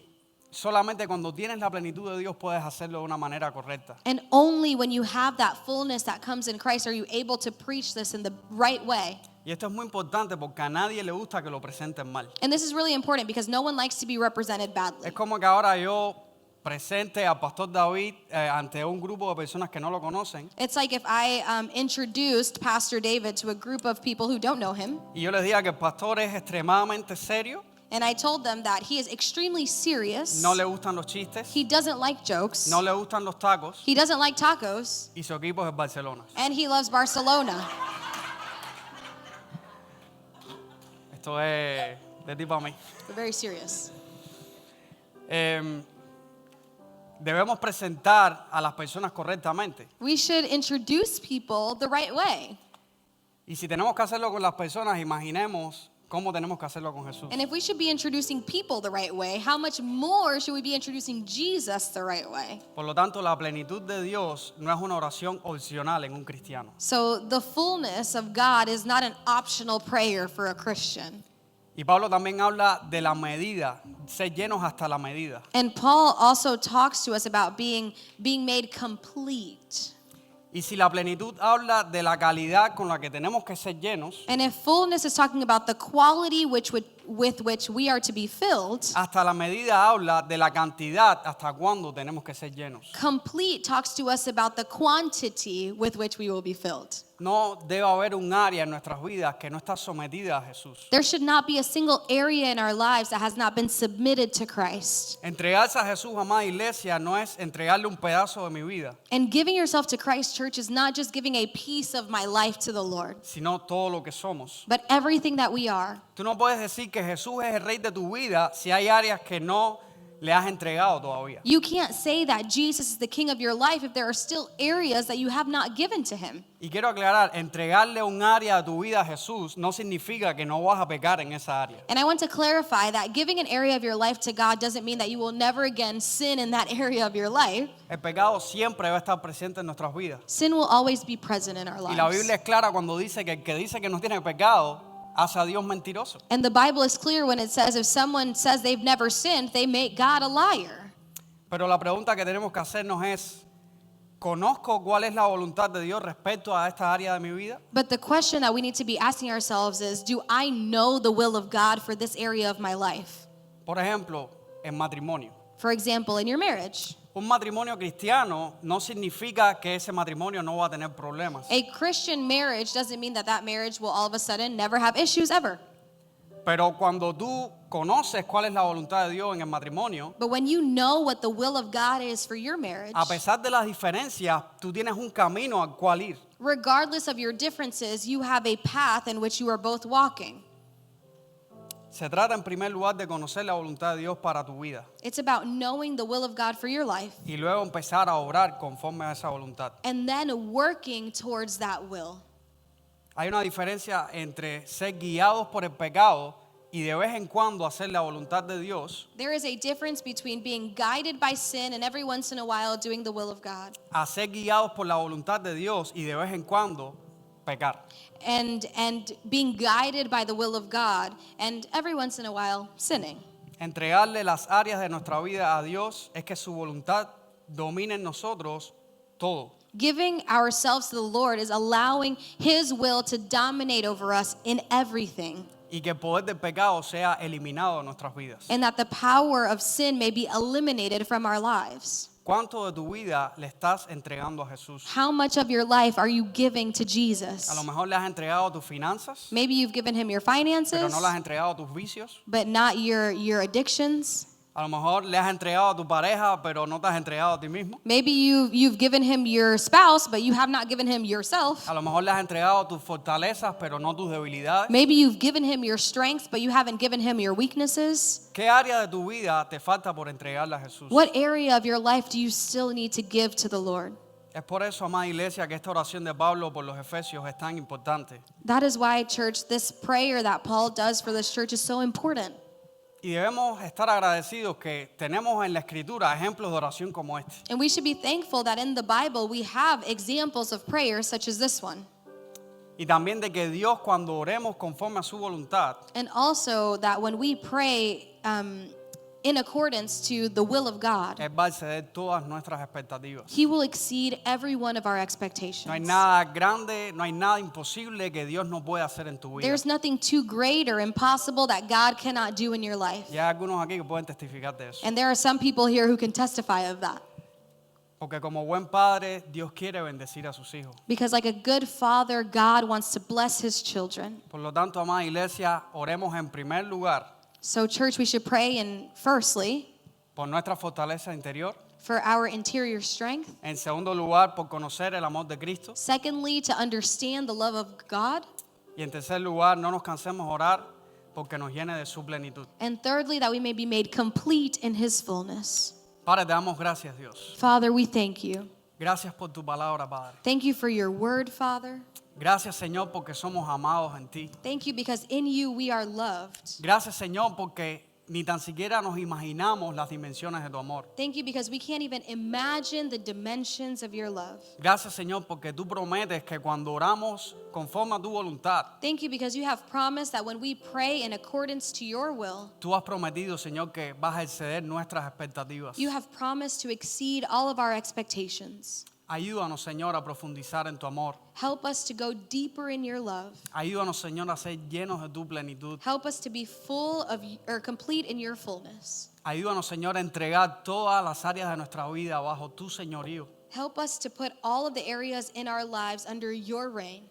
solamente cuando tienes la plenitud de Dios puedes hacerlo de una manera correcta. And only when you have that fullness that comes in Christ are you able to preach this in the right way. Y esto es muy importante porque a nadie le gusta que lo presenten mal. And this is really important because no one likes to be represented badly. Es como que ahora yo presente al pastor David ante un grupo de personas que no lo conocen It's like if I introduced Pastor David to a group of people who don't know him, y yo les diga que el pastor es extremadamente serio And I told them that he is extremely serious. no le gustan los chistes, He doesn't like jokes. no le gustan los tacos He doesn't like tacos. y su equipo es el Barcelona. And he loves Barcelona. Esto es de ti para mí. They're very serious. Debemos presentar a las personas correctamente. We should introduce people the right way. Y si tenemos que hacerlo con las personas, imaginemos cómo tenemos que hacerlo con Jesús. And if we should be introducing people the right way, how much more should we be introducing Jesus the right way? Por lo tanto, la plenitud de Dios no es una oración opcional en un cristiano. So the fullness of God is not an optional prayer for a Christian. Y Pablo también habla de la medida, ser llenos hasta la medida. And Paul also talks to us about being made complete. Y si la plenitud habla de la calidad con la que tenemos que ser llenos, And if fullness is talking about the quality with which we are to be filled, hasta la medida habla de la cantidad hasta cuándo tenemos que ser llenos. complete talks to us about the quantity with which we will be filled. No debe haber un área en nuestras vidas que no está sometida a Jesús. There should not be a single area in our lives that has not been submitted to Christ. Entregarse a Jesús, amada iglesia, no es entregarle un pedazo de mi vida, And giving yourself to Christ, church, is not just giving a piece of my life to the Lord, sino todo lo que somos. but everything that we are. Tú no puedes decir que Jesús es el rey de tu vida si hay áreas que no le has entregado todavía. You can't say that Jesus is the king of your life if there are still areas that you have not given to him. Y quiero aclarar, entregarle un área de tu vida a Jesús no significa que no vas a pecar en esa área. And I want to clarify that giving an area of your life to God doesn't mean that you will never again sin in that area of your life. El pecado siempre va a estar presente en nuestras vidas. Sin will always be present in our Y la lives. Biblia es clara cuando dice que el que dice que no tiene pecado hace a Dios mentiroso. And the Bible is clear when it says if someone says they've never sinned, they make God a liar. Pero la pregunta que tenemos que hacernos es, ¿conozco cuál es la voluntad de Dios respecto a esta área de mi vida? But the question that we need to be asking ourselves is, do I know the will of God for this area of my life? Por ejemplo, en matrimonio. For example, in your marriage. Un matrimonio cristiano no significa que ese matrimonio no va a tener problemas. A Christian marriage doesn't mean that that marriage will all of a sudden never have issues ever. Pero cuando tú conoces cuál es la voluntad de Dios en el matrimonio, But when you know what the will of God is for your marriage, a pesar de las diferencias, tú tienes un camino al cual ir. regardless of your differences, you have a path in which you are both walking. Se trata en primer lugar de conocer la voluntad de Dios para tu vida It's about knowing the will of God for your life y luego empezar a obrar conforme a esa voluntad. and then working towards that will. Hay una diferencia entre ser guiados por el pecado y de vez en cuando hacer la voluntad de Dios, There is a difference between being guided by sin and every once in a while doing the will of God, a ser guiados por la voluntad de Dios y de vez en cuando pecar. and being guided by the will of God and every once in a while sinning. Entregarle las áreas de nuestra vida a Dios es que su voluntad domine en nosotros todo. Giving ourselves to the Lord is allowing His will to dominate over us in everything, Y que el poder del pecado sea eliminado de nuestras vidas. and that the power of sin may be eliminated from our lives. ¿Cuánto de tu vida le estás entregando a Jesús? How much of your life are you giving to A lo Jesus? mejor le has entregado tus finanzas, Maybe you've given Him your pero finances, no le has entregado tus vicios. but not your addictions. A lo mejor le has entregado a tu pareja, pero no te has entregado a ti mismo. Maybe you've given Him your spouse, but you have not given Him yourself. A lo mejor le has entregado tus fortalezas, pero no tus debilidades. Maybe you've given Him your strengths, but you haven't given Him your weaknesses. ¿Qué área de tu vida te falta por entregarle a Jesús? What area of your life do you still need to give to the Lord? Es por eso, amada iglesia, que esta oración de Pablo por los Efesios es tan importante. That is why, church, this prayer that Paul does for this church is so important. Y debemos estar agradecidos que tenemos en la Escritura ejemplos de oración como este. And we should be thankful that in the Bible we have examples of prayers such as this one. Y también de que Dios, cuando oremos conforme a su voluntad, And also that when we pray in accordance to the will of God, Él va a exceder todas nuestras expectativas. He will exceed every one of our No hay expectations. nada grande, no hay nada imposible que Dios no pueda hacer en tu vida. There's nothing too great or impossible that God cannot do in your life. Y hay algunos aquí que pueden testificar de eso. And there are some people here who can testify of that. Porque como buen padre, Dios quiere bendecir a sus hijos. Because like a good father, God wants to bless His children. Por lo tanto, amada iglesia, oremos en primer lugar So, church, we should pray, and firstly, por nuestra fortaleza interior. for our interior strength. En segundo lugar, por conocer el amor de Cristo. Secondly, to understand the love of God. Y en tercer lugar, no nos cansemos de orar porque nos llene de su plenitud. And thirdly, that we may be made complete in His fullness. Padre, te damos gracias, Dios. Father, we thank you. Gracias por tu palabra, Padre. Thank you for your word, Father. Gracias, Señor, porque somos amados en ti. Thank you because in you we are loved. Gracias, Señor, porque ni tan siquiera nos imaginamos las dimensiones de tu amor. Thank you because we can't even imagine the dimensions of your love. Gracias, Señor, porque tú prometes que cuando oramos conforme a tu voluntad, Thank you because you have promised that when we pray in accordance to your will, tú has prometido, Señor, que vas a exceder nuestras expectativas. you have promised to exceed all of our expectations. Ayúdanos, Señor, a profundizar en tu amor. Help us to go deeper in your love. Ayúdanos, Señor, a ser llenos de tu plenitud. Help us to be full of or complete in your fullness. Ayúdanos, Señor, a entregar todas las áreas de nuestra vida bajo tu señorío. Help us to put all of the areas in our lives under your reign.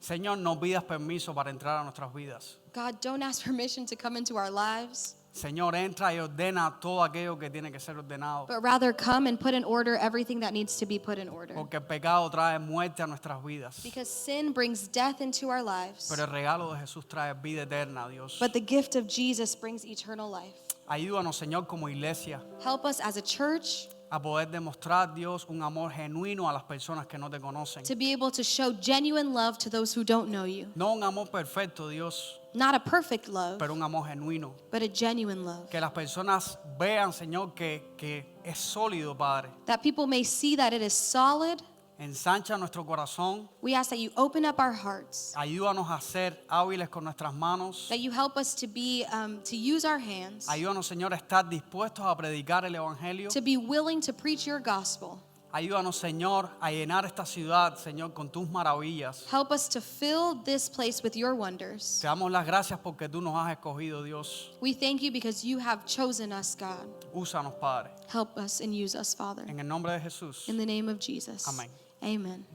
Señor, no pidas permiso para entrar a nuestras vidas. God, don't ask permission to come into our lives, Señor, entra y ordena todo aquello que tiene que ser ordenado. but rather come and put in order everything that needs to be put in order. Porque el pecado trae muerte a nuestras vidas. Because sin brings death into our lives, Pero el regalo de Jesús trae vida eterna, Dios. but the gift of Jesus brings eternal life. Ayúdanos, Señor, como iglesia Help us as a church a poder demostrar, Dios, un amor genuino a las personas que no te conocen. to be able to show genuine love to those who don't know you. No un amor perfecto, Dios, Not a perfect love, pero un amor genuino. but a genuine love. Que las personas vean, Señor, que es sólido, Padre. That people may see that it is solid. Ensancha nuestro corazón. We ask that you open up our hearts, Ayúdanos a ser hábiles con nuestras manos. that you help us to be to use our hands, Ayúdanos, Señor, a estar dispuestos a predicar el Evangelio. to be willing to preach your gospel. Ayúdanos, Señor, a llenar esta ciudad, Señor, con tus maravillas. Help us to fill this place with your wonders. Te damos las gracias porque tú nos has escogido, Dios. We thank you because you have chosen us, God. Úsanos, Padre. Help us and use us, Father. En el nombre de Jesús. In the name of Jesus. Amén. Amen.